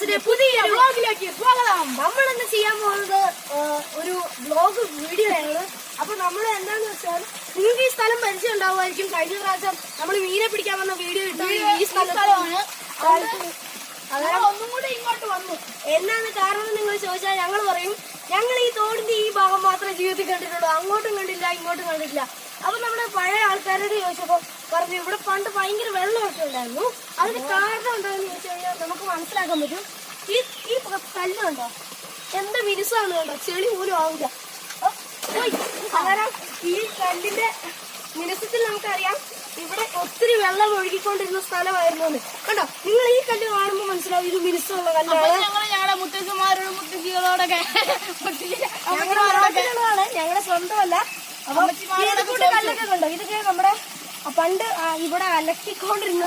ചാനലിന്റെ പുതിയ വ്ലോഗിലേക്ക് സ്വാഗതം. നമ്മളിന്ന് ചെയ്യാൻ പോകുന്നത് ഒരു വ്ലോഗ് വീഡിയോ ആണ്. അപ്പൊ നമ്മൾ എന്താന്ന് വെച്ചാൽ നിങ്ങൾക്ക് ഈ സ്ഥലം പരിചയം ഉണ്ടാവുമായിരിക്കും. കഴിഞ്ഞ പ്രാവശ്യം നമ്മൾ മീനെ പിടിക്കാൻ വന്ന വീഡിയോ ഇട്ടത് ഈ സ്ഥലമാണ്. ഒന്നും കൂടി ഇങ്ങോട്ട് വന്നു. എന്നാണ് കാരണം നിങ്ങൾ ചോദിച്ചാൽ ഞങ്ങൾ പറയും ഞങ്ങൾ ഈ തോടിന്റെ ഈ ഭാഗം മാത്രമേ ജീവിതത്തിൽ കണ്ടിട്ടുള്ളൂ, അങ്ങോട്ടും കണ്ടില്ല ഇങ്ങോട്ടും കണ്ടിട്ടില്ല. അപ്പൊ നമ്മുടെ പഴയ ആൾക്കാരോട് ചോദിച്ചപ്പോ പറഞ്ഞു ഇവിടെ പണ്ട് ഭയങ്കര വെള്ളമൊക്കെ ഉണ്ടായിരുന്നു. അതിന് കാരണം എന്താണെന്ന് ചോദിച്ചു കഴിഞ്ഞാൽ നമുക്ക് മനസ്സിലാക്കാൻ പറ്റും. ഈ കല്ലുണ്ടോ എന്ത് മിനുസാണ് കണ്ടോ, ചെളി പോലും ആവില്ല. കാരണം ഈ കല്ലിന്റെ മിനുസത്തിൽ നമുക്കറിയാം ഇവിടെ ഒത്തിരി വെള്ളം ഒഴുകിക്കൊണ്ടിരുന്ന സ്ഥലമായിരുന്നു. കണ്ടോ, നിങ്ങൾ ഈ കല്ല് കാണുമ്പോൾ മനസ്സിലാവും ഇത് മിനുസുള്ള കല്ലാണ്. ഞങ്ങളുടെ മുത്തച്ഛന്മാരോടും മുത്തച്ഛികളോടൊക്കെ ഞങ്ങളുടെ സ്വന്തമല്ല. അപ്പൊ ഇതുകൂട്ട് കല്ലൊക്കെ കണ്ടോ, ഇതൊക്കെ നമ്മുടെ പണ്ട് ഇവിടെ അലക്കിക്കൊണ്ടിരുന്ന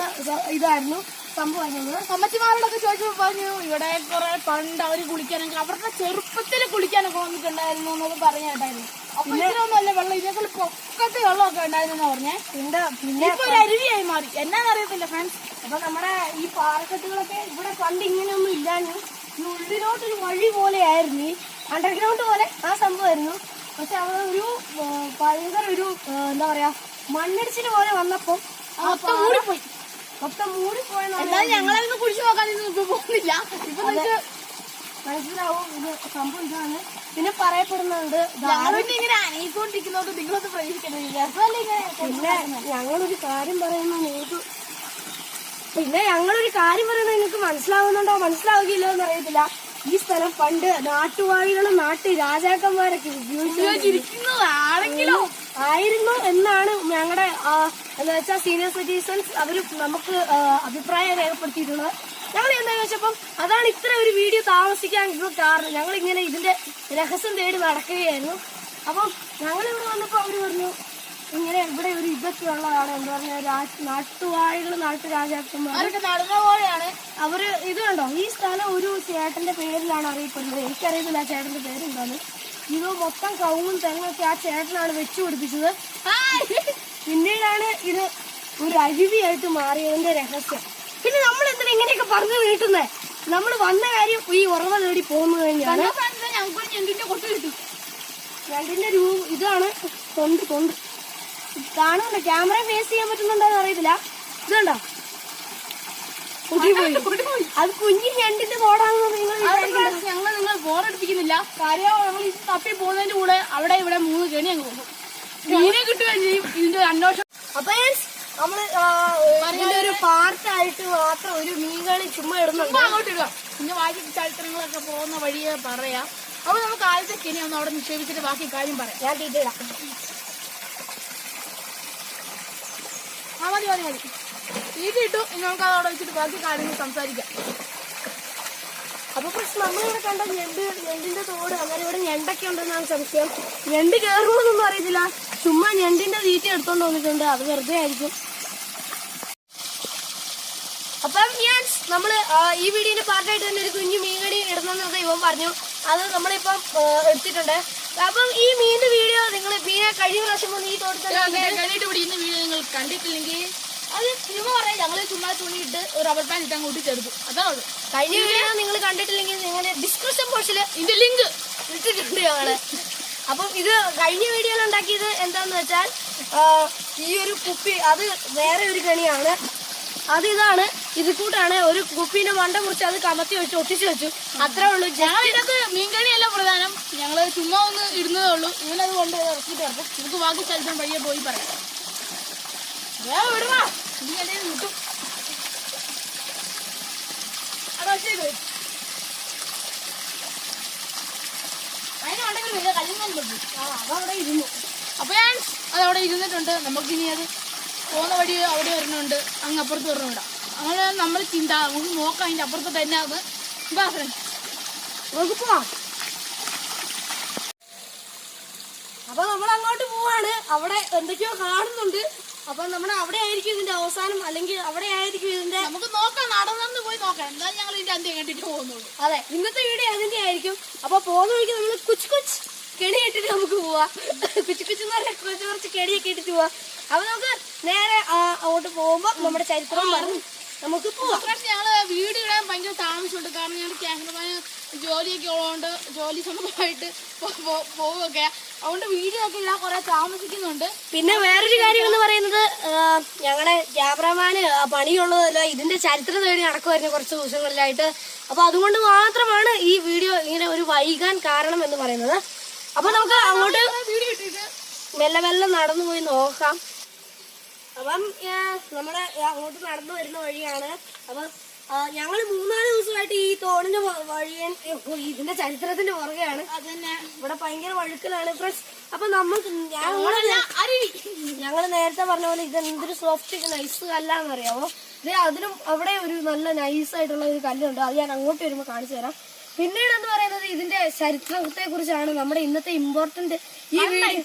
ഇതായിരുന്നു സംഭവമായിരുന്നു. അമ്മച്ചിമാരോടൊക്കെ ചോദിച്ചപ്പോ പറഞ്ഞു ഇവിടെ കുറെ പണ്ട് അവര് കുളിക്കാനൊക്കെ അവരുടെ ചെറുപ്പത്തിൽ കുളിക്കാനൊക്കെ വന്നിട്ടുണ്ടായിരുന്നു എന്നൊക്കെ പറഞ്ഞു കേട്ടായിരുന്നു. അപ്പൊ ഇതിനൊന്നും അല്ല വെള്ളം, ഇതിനേക്കാൾ പൊക്കത്തെ വെള്ളമൊക്കെ ഉണ്ടായിരുന്നു പറഞ്ഞേ. പിന്നെ ഇപ്പൊ ഒരു അരുവിയായി മാറി, എന്നാന്നറിയത്തില്ല ഫ്രണ്ട്സ്. അപ്പൊ നമ്മുടെ ഈ പാറക്കെട്ടുകളൊക്കെ ഇവിടെ പണ്ട് ഇങ്ങനെയൊന്നും ഇല്ലാഞ്ഞു. ഈ ഉള്ളിലോട്ടൊരു വഴി പോലെയായിരുന്നു, ഈ അണ്ടർഗ്രൗണ്ട് പോലെ ആ സംഭവമായിരുന്നു. പക്ഷെ അവിടെ ഒരു ഭയങ്കര ഒരു എന്താ പറയാ മണ്ണിടിച്ചിന് പോലെ വന്നപ്പോ മൊത്തം മൂടിപ്പോയി. മൂടിപ്പോയെന്നാണ് ഞങ്ങളൊന്നും കുടിച്ചു നോക്കാനൊന്നും ഇപ്പൊ പോകുന്നില്ല. ഇപ്പൊ മനസ്സിലാവും ഇത് സംഭവം ഇതാണ്. പിന്നെ പറയപ്പെടുന്നുണ്ട് ഇങ്ങനെ അനങ്ങിക്കൊണ്ടിരിക്കുന്നോണ്ട് നിങ്ങളൊന്ന് പ്രതീക്ഷിക്കുന്നത്. പിന്നെ ഞങ്ങളൊരു കാര്യം പറയുന്നത് നിങ്ങൾക്ക് മനസ്സിലാവുന്നുണ്ടോ മനസ്സിലാവുകയില്ലോ എന്നറിയത്തില്ല. ഈ സ്ഥലം പണ്ട് നാട്ടുവാഴികളും നാട്ടു രാജാക്കന്മാരൊക്കെ ആയിരുന്നു എന്നാണ് ഞങ്ങളുടെ എന്താ വെച്ചാൽ സീനിയർ സിറ്റിസൺസ് അവര് നമുക്ക് അഭിപ്രായം രേഖപ്പെടുത്തിയിട്ടുള്ളത്. ഞങ്ങൾ എന്താ വെച്ചപ്പം അതാണ് ഇത്ര ഒരു വീഡിയോ താമസിക്കാൻ കാരണം. ഞങ്ങൾ ഇങ്ങനെ ഇതിന്റെ രഹസ്യം തേടി നടക്കുകയായിരുന്നു. അപ്പം ഞങ്ങളിവിടെ വന്നപ്പോ അവര് പറഞ്ഞു ഇങ്ങനെ ഇവിടെ ഒരു ഇതൊക്കെ ഉള്ളതാണ്, എന്താ പറഞ്ഞ നാട്ടുവാഴികൾ നാട്ടു രാജാക്കന്മാരൊക്കെ നടന്ന പോലെയാണ്. അവര് ഇത് കണ്ടോ, ഈ സ്ഥലം ഒരു ചേട്ടന്റെ പേരിലാണ് അറിയപ്പെടുന്നത്. എനിക്കറിയത്തില്ല ആ ചേട്ടന്റെ പേരെന്താണ്. ഇത് മൊത്തം കവുങ്ങും തെങ്ങൊക്കെ ആ ചേട്ടനാണ് വെച്ചു പിടിപ്പിച്ചത്. പിന്നീടാണ് ഇത് ഒരു അരുവിയായിട്ട് മാറിയതിന്റെ രഹസ്യം. പിന്നെ നമ്മൾ എന്തിനാ ഇങ്ങനെയൊക്കെ പറഞ്ഞു നീട്ടുന്നേ? നമ്മൾ വന്ന കാര്യം ഈ ഉറവ തേടി പോകുന്നു കഴിഞ്ഞാണ്. ഞങ്ങൾക്ക് ഞണ്ടിന്റെ കൊട്ട് കിട്ടും. ഞണ്ടിന്റെ ഇതാണ് തൊണ്ട് കാണുന്നുണ്ടോ? ക്യാമറ ഫേസ് ചെയ്യാൻ പറ്റുന്നുണ്ടോ എന്ന് അറിയത്തില്ല. ഇതുണ്ടോ അത് കുഞ്ഞി ഞണ്ടിന്റെ തോടാണെന്ന് നിങ്ങൾ ബോറടിപ്പിക്കുന്നില്ല. കാര്യം നമ്മൾ ഇത് തപ്പി പോകുന്നതിന്റെ കൂടെ അവിടെ ഇവിടെ 3 കെണി അങ്ങ് പോകും. മീനെ കിട്ടുകയും ചെയ്യും. ഇതിന്റെ അന്വേഷണം അപ്പൊ നമ്മള് ഇതിന്റെ ഒരു പാർട്ടായിട്ട് മാത്രം ഒരു മീൻകളി ചുമ്മാ ഇടുന്നുണ്ട്. അങ്ങോട്ട് ഇടുക. പിന്നെ ബാക്കി ചരിത്രങ്ങളൊക്കെ പോകുന്ന വഴിയെ പറയാം. അപ്പൊ നമുക്ക് ആദ്യത്തെ കെണി ഒന്ന് അവിടെ നിക്ഷേപിച്ചിട്ട് ബാക്കി കാര്യം പറയാം. ഞാൻ തീറ്റിടാം. മതി തീറ്റ ഇട്ടു. ഇനി നമുക്ക് അതവിടെ വെച്ചിട്ട് ബാക്കി കാര്യങ്ങൾ സംസാരിക്കാം. അപ്പൊ പക്ഷെ നമ്മളിവിടെ കണ്ട ഞണ്ടിന്റെ തോട് അങ്ങനെ ഇവിടെ ഞണ്ടൊക്കെ ഉണ്ടെന്നാണ് സംശയം. ഞണ്ട് കയറുന്നൊന്നും അറിയത്തില്ല. ചുമ്മാ ഞണ്ടിന്റെ തീറ്റ എടുത്തോണ്ട് വന്നിട്ടുണ്ട്, അത് വെറുതെ ആയിരിക്കും. അപ്പം നമ്മള് ഈ വീഡിയോന്റെ പാർട്ടായിട്ട് തന്നെ ഒരു കുഞ്ഞു മീൻകടി ഇടുന്നൊക്കെ ഇവൻ പറഞ്ഞു. അത് നമ്മളിപ്പം എടുത്തിട്ടുണ്ട്. അപ്പം ഈ മീനിന്റെ വീഡിയോ നിങ്ങൾ മീനെ കഴിഞ്ഞ പ്രാവശ്യം ഈ തോട്ടത്തിൽ പിടിക്കുന്ന വീഡിയോ നിങ്ങൾ കണ്ടിട്ടില്ലെങ്കിൽ അത് ചുമ്മാ പറയാം. ഞങ്ങള് ചുമ്മാ തുണിയിട്ട് ഒരു റബ്ബർ ബാൻഡ് ഇട്ട് അങ്ങോട്ട് ചേർത്തു, അതാണ് ഉള്ളു. കഴിഞ്ഞ വീഡിയോ നിങ്ങൾ കണ്ടിട്ടില്ലെങ്കിൽ നിങ്ങൾ ഡിസ്ക്രിപ്ഷൻ ബോക്സില് ഇതിന്റെ ലിങ്ക് ഇട്ടിട്ടുണ്ട് ഞങ്ങള്. അപ്പം ഇത് കഴിഞ്ഞ വീഡിയോയിൽ ഉണ്ടാക്കിയത് എന്താന്ന് വെച്ചാൽ ഈ ഒരു കുപ്പി, അത് വേറെ ഒരു കണിയാണ്. അത് ഇതാണ്, ഇത് കൂട്ടാണ്. ഒരു കുപ്പീന്റെ മണ്ട മുറിച്ച് അത് കമത്തി വെച്ച് ഒട്ടിച്ചു വെച്ചു, അത്രേ ഉള്ളൂ. ഞങ്ങൾ ഇതൊക്കെ മീൻകണിയല്ല പ്രധാനം, ഞങ്ങള് ചുമ്മാ ഒന്ന് ഇടുന്നതേ ഉള്ളൂ. ഇവനത് കൊണ്ട് ഇറക്കിട്ട് ഇറക്കും. നമുക്ക് ബാക്കി ചരിത്രം വഴിയെ പോയി പറയാം. വിടുവാ കിട്ടും. അതിനുണ്ടെങ്കിൽ അതവിടെ ഇരുന്നു. അപ്പൊ അതവിടെ ഇരുന്നിട്ടുണ്ട്. നമുക്കിനി അത് പോകുന്ന വഴി അവിടെ വരുന്നുണ്ട്, അങ്ങ് അപ്പുറത്ത് വരുന്നുണ്ട്. അങ്ങനെ നമ്മൾ ചിന്ത നമുക്ക് നോക്കാം അതിന്റെ അപ്പുറത്തോട്ട് തന്നെ അത്. നമുക്ക് പോവാം. അപ്പൊ നമ്മൾ അങ്ങോട്ട് പോവാണ്. അവിടെ എന്തൊക്കെയോ കാണുന്നുണ്ട്. അപ്പൊ നമ്മുടെ അവിടെ ആയിരിക്കും ഇതിന്റെ അവസാനം, അല്ലെങ്കിൽ അവിടെ ആയിരിക്കും ഇതിന്റെ. നമുക്ക് നോക്കാം, നടന്നു പോയി നോക്കാം. എന്തായാലും ഞങ്ങൾ ഇതിന്റെ അന്ത്യം കണ്ടിട്ട് പോകുന്നുള്ളൂ. അതെ, ഇന്നത്തെ വീഡിയോ അതിന്റെ ആയിരിക്കും. അപ്പൊ പോകുന്ന വഴിക്ക് നമ്മൾ കൊച്ചു കെണി ഇട്ടിട്ട് നമുക്ക് പോവാ. കൊച്ചു പറഞ്ഞാൽ കുറച്ച് കെണിയൊക്കെ ഇട്ടിട്ട് പോവാ. അപ്പൊ നമുക്ക് നേരെ അങ്ങോട്ട് പോകുമ്പോ നമ്മുടെ ചരിത്രം പറഞ്ഞു നമുക്ക് പോവാം. ഞങ്ങള് വീഡിയോ ഇടാൻ ഭയങ്കര താമസമുണ്ട്. കാരണം ഞങ്ങൾ ക്യാമറമാന് ജോലിയൊക്കെ ഉള്ളതുകൊണ്ട് ജോലി സംബന്ധമായിട്ട് പോവുകയൊക്കെ, അതുകൊണ്ട് വീഡിയോ ഒക്കെ ഇടാൻ കുറെ താമസിക്കുന്നുണ്ട്. പിന്നെ വേറൊരു കാര്യം എന്ന് പറയുന്നത്, ഞങ്ങളുടെ ക്യാമറമാന് പണിയുള്ളതല്ല, ഇതിന്റെ ചരിത്രം തേടി നടക്കുമായിരുന്നു കുറച്ച് ദിവസങ്ങളിലായിട്ട്. അപ്പൊ അതുകൊണ്ട് മാത്രമാണ് ഈ വീഡിയോ ഇങ്ങനെ ഒരു വൈകാൻ കാരണം എന്ന് പറയുന്നത്. അപ്പൊ നമുക്ക് അങ്ങോട്ട് വീഡിയോ ഇട്ടിട്ട് മെല്ലെ മെല്ലെ നടന്നു പോയി നോക്കാം. അപ്പം നമ്മള് അങ്ങോട്ട് നടന്നു വരുന്ന വഴിയാണ്. അപ്പൊ ഞങ്ങള് 3-4 ദിവസമായിട്ട് ഈ തോടിന്റെ വഴിയൻ ഇതിന്റെ ചരിത്രത്തിന്റെ പുറകെയാണ്. അതന്നെ ഇവിടെ ഭയങ്കര വഴുക്കലാണ് ഫ്രണ്ട്സ്. അപ്പൊ ഞങ്ങള് നേരത്തെ പറഞ്ഞ പോലെ ഇത് എന്തൊരു സോഫ്റ്റ് നൈസ് കല്ലാന്ന് അറിയാമോ? ഇത് അതിനും അവിടെ ഒരു നല്ല നൈസ് ആയിട്ടുള്ള ഒരു കല്ലുണ്ട്. അത് ഞാൻ അങ്ങോട്ട് വരുമ്പോ കാണിച്ചു തരാം. പിന്നീട് എന്ന് പറയുന്നത് ഇതിന്റെ ചരിത്രത്തെ കുറിച്ചാണ് നമ്മുടെ ഇന്നത്തെ ഇമ്പോർട്ടന്റ് ഈ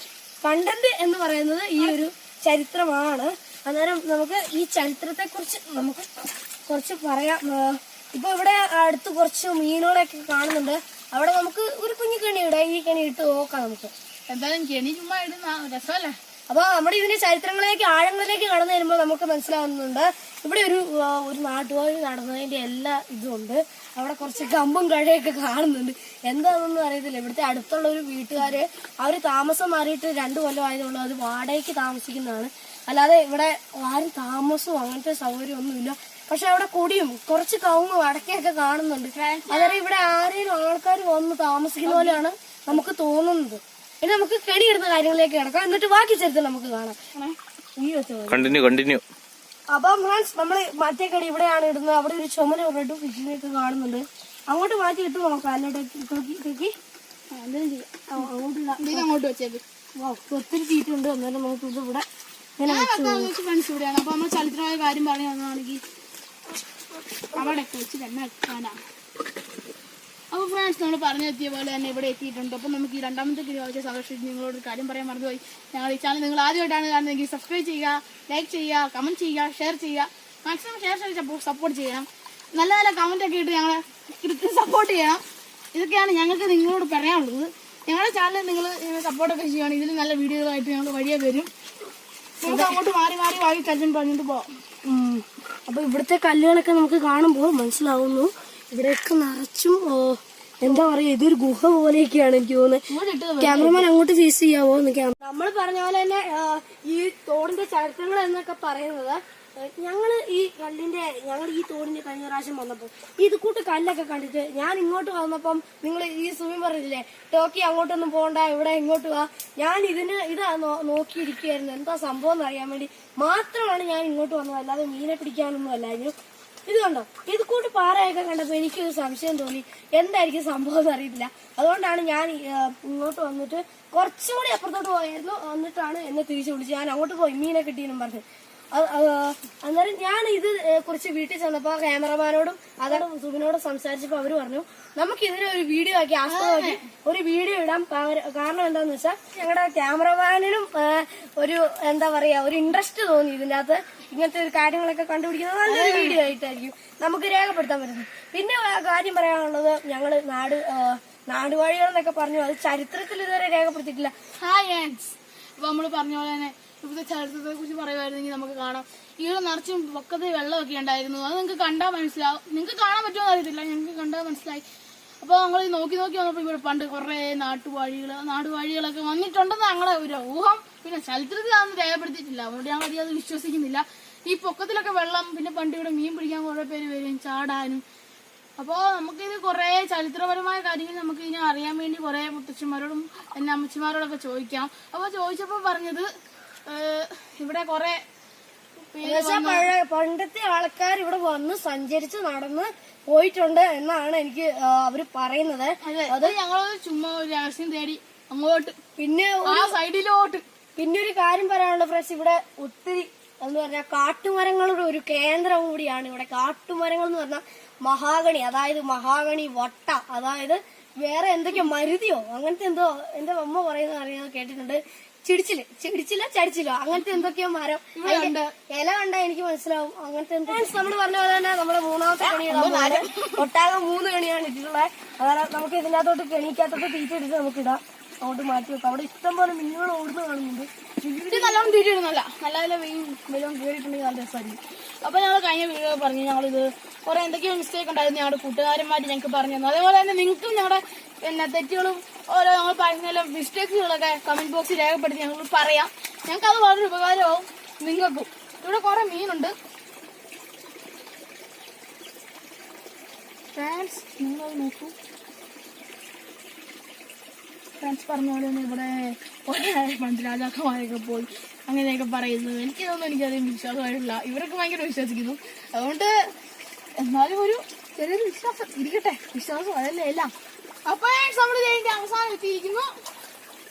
കണ്ടന്റ് എന്ന് പറയുന്നത്. ഈ ഒരു ചരിത്രമാണ്. അന്നേരം നമുക്ക് ഈ ചരിത്രത്തെ കുറിച്ച് നമുക്ക് കുറച്ച് പറയാം. ഇപ്പൊ ഇവിടെ അടുത്ത് കുറച്ച് മീനുകളൊക്കെ കാണുന്നുണ്ട്. അവിടെ നമുക്ക് ഒരു കുഞ്ഞു കെണി ഇവിടെ, ഈ കെണി ഇട്ട് നോക്കാം നമുക്ക്. എന്തായാലും കെണി ചുമ്മാ ഇടുന്ന രസമല്ലേ. അപ്പൊ നമ്മുടെ ഇതിന്റെ ചരിത്രങ്ങളിലേക്ക് ആഴങ്ങളിലേക്ക് കടന്നു വരുമ്പോൾ നമുക്ക് മനസ്സിലാവുന്നുണ്ട് ഇവിടെ ഒരു നാട്ടുവഴി നടന്നതിന്റെ എല്ലാ ഇതും ഉണ്ട്. അവിടെ കുറച്ച് കമ്പും കഴയൊക്കെ കാണുന്നുണ്ട്. എന്താണെന്നൊന്നും അറിയത്തില്ല. ഇവിടുത്തെ അടുത്തുള്ള ഒരു വീട്ടുകാര് അവര് താമസം മാറിയിട്ട് 2 കൊല്ലം ആയതുകൊണ്ട് അത് വാടകയ്ക്ക് താമസിക്കുന്നതാണ്. അല്ലാതെ ഇവിടെ ആരും താമസവും അങ്ങനത്തെ സൗകര്യം ഒന്നുമില്ല. പക്ഷെ അവിടെ കൊടിയും കുറച്ച് കവുങ്ങും അടക്കയൊക്കെ കാണുന്നുണ്ട്. അതായത് ഇവിടെ ആരെയും ആൾക്കാർ വന്ന് താമസിക്കുന്ന പോലെയാണ് നമുക്ക് തോന്നുന്നത്. ഇനി നമുക്ക് കെണിയിടുന്ന കാര്യങ്ങളിലേക്ക് കിടക്കാം. എന്നിട്ട് ബാക്കി ചരിത്രം നമുക്ക് കാണാം. കണ്ടിന്യൂ. അപ്പം ഫ്രണ്ട്സ്, നമ്മള് മറ്റേ കടി ഇവിടെയാണ് ഇടുന്നത്. അവിടെ ഒരു ചുമല റെഡ് ഫിഷിനെയൊക്കെ കാണുന്നുണ്ട്. അങ്ങോട്ട് മാറ്റി ഇട്ട് നോക്കാം. അല്ലോട്ടേക്ക് അങ്ങോട്ട് വെച്ചേക്ക്. ഒത്തിരി തീറ്റുണ്ട്. എന്നാലും നമുക്ക് ഇത് ഇവിടെ ഫ്രണ്ട്സ് ഇവിടെയാണ്. അപ്പൊ നമ്മൾ ചരിത്രമായ കാര്യം പറഞ്ഞു തന്നതാണെങ്കിൽ അവിടെ വെച്ച് തന്നെ വെക്കാനാണ്. അപ്പൊ ഫ്രണ്ട്സ്, നമ്മൾ പറഞ്ഞെത്തിയ പോലെ തന്നെ ഇവിടെ എത്തിയിട്ടുണ്ട്. അപ്പൊ നമുക്ക് ഈ 2ാമത്തെ കിലോമീറ്റർ സന്ദർശിച്ച് നിങ്ങളോട് ഒരു കാര്യം പറയാൻ മറന്നുപോയി. ഞങ്ങൾ ഈ ചാനൽ നിങ്ങൾ ആദ്യമായിട്ടാണ് കാണുന്നതെങ്കിൽ സബ്സ്ക്രൈബ് ചെയ്യുക, ലൈക്ക് ചെയ്യുക, കമന്റ് ചെയ്യുക, ഷെയർ ചെയ്യുക. മാക്സിമം ഷെയർ ചെയ്ത് സപ്പോർട്ട് ചെയ്യണം. നല്ല നല്ല കമന്റ് ഒക്കെ ഇട്ട് ഞങ്ങളെ സപ്പോർട്ട് ചെയ്യണം. ഇതൊക്കെയാണ് ഞങ്ങൾക്ക് നിങ്ങളോട് പറയാനുള്ളത്. ഞങ്ങളുടെ ചാനൽ നിങ്ങൾ സപ്പോർട്ടൊക്കെ ചെയ്യുകയാണ്. ഇതിൽ നല്ല വീഡിയോകളായിട്ട് ഞങ്ങൾ വഴിയെ വരും. നമുക്ക് അങ്ങോട്ട് മാറി വാങ്ങി കല്ലും പറഞ്ഞിട്ട് പോവാം. അപ്പൊ ഇവിടുത്തെ കല്ലുകളൊക്കെ നമുക്ക് കാണുമ്പോൾ മനസ്സിലാവുന്നു ഇവിടെയൊക്കെ നിറച്ചും എന്താ പറയാ, ഇതൊരു ഗുഹ പോലെയൊക്കെയാണ് എനിക്ക് തോന്നുന്നത്. ക്യാമറമാൻ അങ്ങോട്ട് ഫേസ് ചെയ്യാവോ? നമ്മൾ പറഞ്ഞ പോലെ തന്നെ ഈ തോടിന്റെ ചരിത്രങ്ങൾ എന്നൊക്കെ പറയുന്നത്, ഞങ്ങൾ ഈ തോടിന്റെ കഴിഞ്ഞ പ്രാവശ്യം വന്നപ്പോൾ ഇത് കൂട്ട് കല്ലൊക്കെ കണ്ടിട്ട് ഞാൻ ഇങ്ങോട്ട് വന്നപ്പം നിങ്ങൾ ഈ സ്വിമ്മിങ് പറഞ്ഞില്ലേ ടോക്കി അങ്ങോട്ടൊന്നും പോകണ്ട, ഇവിടെ ഇങ്ങോട്ട് വാ, ഞാൻ ഇതാ നോക്കിയിരിക്കുകയായിരുന്നു എന്താ സംഭവം എന്ന് അറിയാൻ വേണ്ടി മാത്രമാണ് ഞാൻ ഇങ്ങോട്ട് വന്നത്. അല്ലാതെ മീനെ പിടിക്കാനൊന്നും അല്ലായിരുന്നു. ഇത് കണ്ടോ, ഇത് കൂട്ട് പാറയൊക്കെ കണ്ടപ്പോ എനിക്കൊരു സംശയം തോന്നി, എന്തായിരിക്കും സംഭവം എന്ന് അറിയില്ല. അതുകൊണ്ടാണ് ഞാൻ ഇങ്ങോട്ട് വന്നിട്ട് കുറച്ചുകൂടി അപ്പുറത്തോട്ട് പോയായിരുന്നു. എന്നിട്ടാണ് എന്നെ തിരിച്ചു വിളിച്ച് ഞാൻ അങ്ങോട്ട് പോയി മീനെ കിട്ടിയെന്നും പറഞ്ഞു. അന്നേരം ഞാൻ ഇത് കുറിച്ച് വീട്ടിൽ ചെന്നപ്പോ ക്യാമറമാനോടും അതാണ് സുബിനോടും സംസാരിച്ചപ്പോ അവര് പറഞ്ഞു നമുക്ക് ഇതിനെ ഒരു വീഡിയോ ആക്കി ആസ്വദമാക്കി ഒരു വീഡിയോ ഇടാം. കാരണം എന്താന്ന് വെച്ചാൽ ഞങ്ങളുടെ ക്യാമറമാനും ഒരു എന്താ പറയാ ഒരു ഇൻട്രസ്റ്റ് തോന്നി ഇതിന്റെ അകത്ത് ഇങ്ങനത്തെ ഒരു കാര്യങ്ങളൊക്കെ കണ്ടുപിടിക്കുന്നത് നല്ലൊരു വീഡിയോ ആയിട്ടായിരിക്കും നമുക്ക് രേഖപ്പെടുത്താൻ പറ്റുന്നത്. പിന്നെ കാര്യം പറയാനുള്ളത്, ഞങ്ങള് നാടുവാഴികൾ എന്നൊക്കെ പറഞ്ഞു, അത് ചരിത്രത്തിൽ ഇതുവരെ രേഖപ്പെടുത്തിയിട്ടില്ല. അപ്പൊ നമ്മള് പറഞ്ഞ പോലെ തന്നെ ഇവിടുത്തെ ചരിത്രത്തെ കുറിച്ച് പറയുമായിരുന്നെങ്കിൽ നമുക്ക് കാണാം. ഇവിടെ നിറച്ചും പക്കത്ത് വെള്ളമൊക്കെ ഉണ്ടായിരുന്നു. അത് നിങ്ങൾക്ക് കണ്ടാൽ മനസ്സിലാവും. നിങ്ങൾക്ക് കാണാൻ പറ്റുമെന്ന് അറിയത്തില്ല, ഞങ്ങൾക്ക് കണ്ടാൽ മനസ്സിലായി. അപ്പോൾ ഞങ്ങൾ നോക്കി വന്നപ്പോൾ ഇവിടെ പണ്ട് കുറേ നാടുവാഴികളൊക്കെ വന്നിട്ടുണ്ടെന്ന് ഞങ്ങളുടെ ഒരു ഊഹം. പിന്നെ ചരിത്രത്തിൽ അതൊന്നും രേഖപ്പെടുത്തിയിട്ടില്ല, അതുകൊണ്ട് ഞങ്ങൾ അധികം അത് വിശ്വസിക്കുന്നില്ല. ഈ പൊക്കത്തിലൊക്കെ വെള്ളം, പിന്നെ പണ്ട് ഇവിടെ മീൻ പിടിക്കാൻ കുറേ പേര് വരും, ചാടാനും. അപ്പോൾ നമുക്കിത് കുറേ ചരിത്രപരമായ കാര്യങ്ങൾ നമുക്ക് ഇനി അറിയാൻ വേണ്ടി കുറേ മുത്തച്ഛന്മാരോടും എന്നെ അമ്മച്ചിമാരോടൊക്കെ ചോദിക്കാം. അപ്പോൾ ചോദിച്ചപ്പോൾ പറഞ്ഞത് ഇവിടെ കുറെ പണ്ടത്തെ ആൾക്കാർ ഇവിടെ വന്ന് സഞ്ചരിച്ച് നടന്ന് പോയിട്ടുണ്ട് എന്നാണ് എനിക്ക് അവര് പറയുന്നത്. അത് ഞങ്ങൾ ചുമ്മാ ഒരു രഹസ്യം തേടി അങ്ങോട്ട് പിന്നെ ആ സൈഡിലോട്ട്. പിന്നെ ഒരു കാര്യം പറയാനുള്ള ഫ്രണ്ട്സ്, ഇവിടെ ഒത്തിരി എന്ന് പറഞ്ഞാൽ കാട്ടുമരങ്ങളുടെ ഒരു കേന്ദ്രം കൂടിയാണ് ഇവിടെ. കാട്ടുമരങ്ങൾ എന്ന് പറഞ്ഞാൽ മഹാഗണി, അതായത് മഹാഗണി വട്ട, അതായത് വേറെ എന്തൊക്കെയോ മരുതിയോ അങ്ങനത്തെ എന്തോ എന്റെ അമ്മ പറയുന്നത് അറിയാൻ കേട്ടിട്ടുണ്ട്. ചടിച്ചിലോ അങ്ങനത്തെ എന്തൊക്കെയോ മരം ഇല കണ്ടാ എനിക്ക് മനസ്സിലാവും. അങ്ങനത്തെ നമ്മൾ പറഞ്ഞ പോലെ തന്നെ നമ്മുടെ 3ാമത്തെ കെണിയിടാൻ ഒട്ടാകെ 3 കെണിയാണ് ഇട്ടിട്ടുള്ളത്. അതായത് നമുക്ക് ഇതിനകത്തോട്ട് കെണിക്കകത്തോട്ട് തീറ്റിട്ട് നമുക്ക് ഇടാം. അങ്ങോട്ട് മാറ്റി വെക്കാം. അവിടെ ഇഷ്ടംപോലെ മീനുകൾ ഓടുന്ന കാണുന്നുണ്ട്. ഇത് നല്ലോണം തീരുന്നല്ല, നല്ല നല്ല വെയിലും കയറിയിട്ടുണ്ടെങ്കിൽ നല്ല രസമായിരിക്കും. അപ്പോൾ ഞങ്ങൾ കഴിഞ്ഞ വീഡിയോ പറഞ്ഞു ഞങ്ങളിത് കുറേ എന്തൊക്കെയോ മിസ്റ്റേക്ക് ഉണ്ടായിരുന്നു ഞങ്ങളുടെ കൂട്ടുകാരന്മാർ ഞങ്ങൾക്ക് പറഞ്ഞു തന്നു. അതേപോലെ തന്നെ നിങ്ങൾക്കും ഞങ്ങളുടെ തെറ്റുകളും ഓരോ ഞങ്ങൾ പറഞ്ഞ മിസ്റ്റേക്സുകളൊക്കെ കമന്റ് ബോക്സിൽ രേഖപ്പെടുത്തി ഞങ്ങൾ പറയാം. ഞങ്ങൾക്ക് അത് വളരെ ഉപകാരമാവും നിങ്ങൾക്കും. ഇവിടെ കുറേ മീനുണ്ട് ഫ്രണ്ട്സ്, നിങ്ങളത് നോക്കൂ. ഫ്രണ്ട്സ് പറഞ്ഞ പോലെ തന്നെ ഇവിടെ കുറേ പണ്ട് രാജാക്കന്മാരൊക്കെ പോയി അങ്ങനെയൊക്കെ പറയുന്നത് എനിക്കതൊന്നും എനിക്കധികം വിശ്വാസമായിട്ടില്ല. ഇവരൊക്കെ ഭയങ്കര വിശ്വസിക്കുന്നു. അതുകൊണ്ട് എന്നാലും ഒരു ചെറിയൊരു വിശ്വാസം ഇരിക്കട്ടെ, വിശ്വാസം അതല്ലേ എല്ലാം. അപ്പോൾ നമ്മൾ ഇതിന്റെ അവസാനം എത്തിയിരിക്കുന്നു.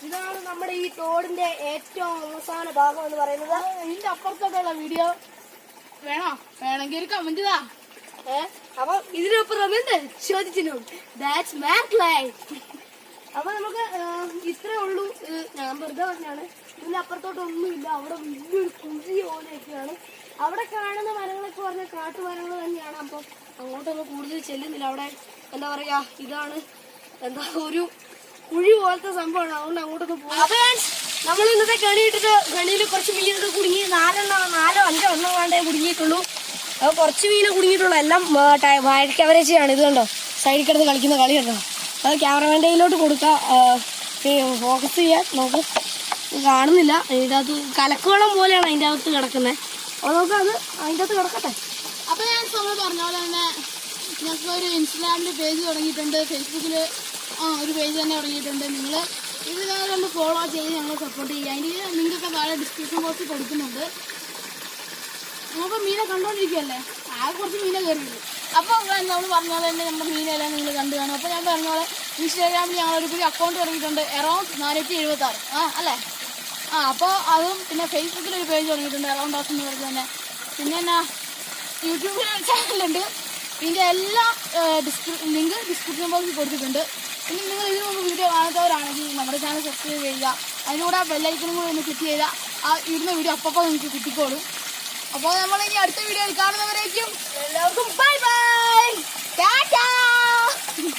ഇതാണ് നമ്മുടെ ഈ തോടിന്റെ ഏറ്റവും അവസാന ഭാഗം എന്ന് പറയുന്നത്. ഇതിന്റെ അപ്പുറത്തോട്ടുള്ള വീഡിയോ വേണമെങ്കിൽ ഒരു കമന്റ് താ. അപ്പൊ ഇതിനൊപ്പം ചോദിച്ചിരുന്നു ദാറ്റ്സ് മാറ്റ് ലൈഫ്. അപ്പൊ നമുക്ക് ഇത്രേ ഉള്ളൂ. ഞാൻ വെറുതെ പറഞ്ഞാണ്. ഇതിന്റെ അപ്പുറത്തോട്ടൊന്നുമില്ല. അവിടെ വലിയൊരു കുഴി പോലെയൊക്കെയാണ്. അവിടെ കാണുന്ന മരങ്ങളൊക്കെ പറഞ്ഞാൽ കാട്ടുമരങ്ങൾ തന്നെയാണ്. അപ്പം അങ്ങോട്ടൊന്നും കൂടുതൽ ചെല്ലുന്നില്ല. അവിടെ എന്താ പറയാ, ഇതാണ് എന്താ ഒരു കുഴി പോലത്തെ സംഭവമാണ്. അതുകൊണ്ട് അങ്ങോട്ടൊന്നും പോകും. നമ്മൾ ഇന്നത്തെ ഗണിയിൽ കുറച്ച് മീനൊക്കെ കുടുങ്ങി. 4 5 എണ്ണം വേണ്ടേ കുടുങ്ങിയിട്ടുള്ളൂ. അത് കുറച്ച് മീനെ കുടുങ്ങിയിട്ടുള്ളൂ. എല്ലാം വഴക്കവരച്ചയാണ്. ഇത് കണ്ടോ, സൈഡിൽ കിടന്ന് കളിക്കുന്ന കളി കണ്ടോ. അത് ക്യാമറമാൻ്റെ കയ്യിലോട്ട് കൊടുക്കാം, ഫോക്കസ് ചെയ്യാൻ നോക്ക്. കാണുന്നില്ല. അതിൻ്റെ അകത്ത് കലക്കോളം പോലെയാണ് അതിൻ്റെ അകത്ത് കിടക്കുന്നത്. അപ്പോൾ നോക്കാം, അത് അതിൻ്റെ അകത്ത് കിടക്കട്ടെ. അപ്പോൾ ഞാൻ നമ്മൾ പറഞ്ഞ പോലെ തന്നെ ഞങ്ങൾക്ക് ഒരു ഇൻസ്റ്റാഗ്രാമിൽ പേജ് തുടങ്ങിയിട്ടുണ്ട്, ഫേസ്ബുക്കിൽ ഒരു പേജ് തന്നെ തുടങ്ങിയിട്ടുണ്ട്. നിങ്ങൾ ഇത് ഞങ്ങളൊന്ന് ഫോളോ ചെയ്ത് ഞങ്ങൾ സപ്പോർട്ട് ചെയ്യുക. അതിൻ്റെ നിങ്ങൾക്ക് താഴെ ഡിസ്ക്രിപ്ഷൻ ബോക്സിൽ കൊടുക്കുന്നുണ്ട്. നമുക്ക് മീനെ കണ്ടുകൊണ്ടിരിക്കുകയല്ലേ, കുറച്ച് മീനെ കയറിയുള്ളൂ. അപ്പോൾ നമ്മൾ പറഞ്ഞ പോലെ തന്നെ നമ്മുടെ മീനെല്ലാം നിങ്ങൾ കണ്ടു കാണും. അപ്പോൾ ഞാൻ പറഞ്ഞ പോലെ ഇൻസ്റ്റാഗ്രാമിൽ ഞങ്ങളൊരു പുതിയ അക്കൗണ്ട് തുടങ്ങിയിട്ടുണ്ട്, അറൗണ്ട് 476 അല്ലേ. അപ്പോൾ അതും പിന്നെ ഫേസ്ബുക്കിലൊരു പേജ് തുടങ്ങിയിട്ടുണ്ട്, അറൗണ്ട് ഹൗസ് എന്ന് പറഞ്ഞ് തന്നെ. പിന്നെ എന്നാ യൂട്യൂബിൽ ചാനലുണ്ട്. ഇതിൻ്റെ എല്ലാ ലിങ്ക് ഡിസ്ക്രിപ്ഷൻ ബോക്സിൽ കൊടുത്തിട്ടുണ്ട്. പിന്നെ നിങ്ങൾ ഇതിനു മുമ്പ് വീഡിയോ കാണാത്തവരാണെങ്കിൽ നമ്മുടെ ചാനൽ സബ്സ്ക്രൈബ് ചെയ്യുക. അതിലൂടെ ബെല്ലൈക്കനും കൂടെ ഒന്ന് ക്ലിക്ക് ചെയ്താൽ ആ ഇടുന്ന വീഡിയോ അപ്പോൾ നിങ്ങൾക്ക് കിട്ടിക്കോളും. അപ്പോൾ നമ്മൾ ഇനി അടുത്ത വീഡിയോയിൽ കാണുന്നവരെ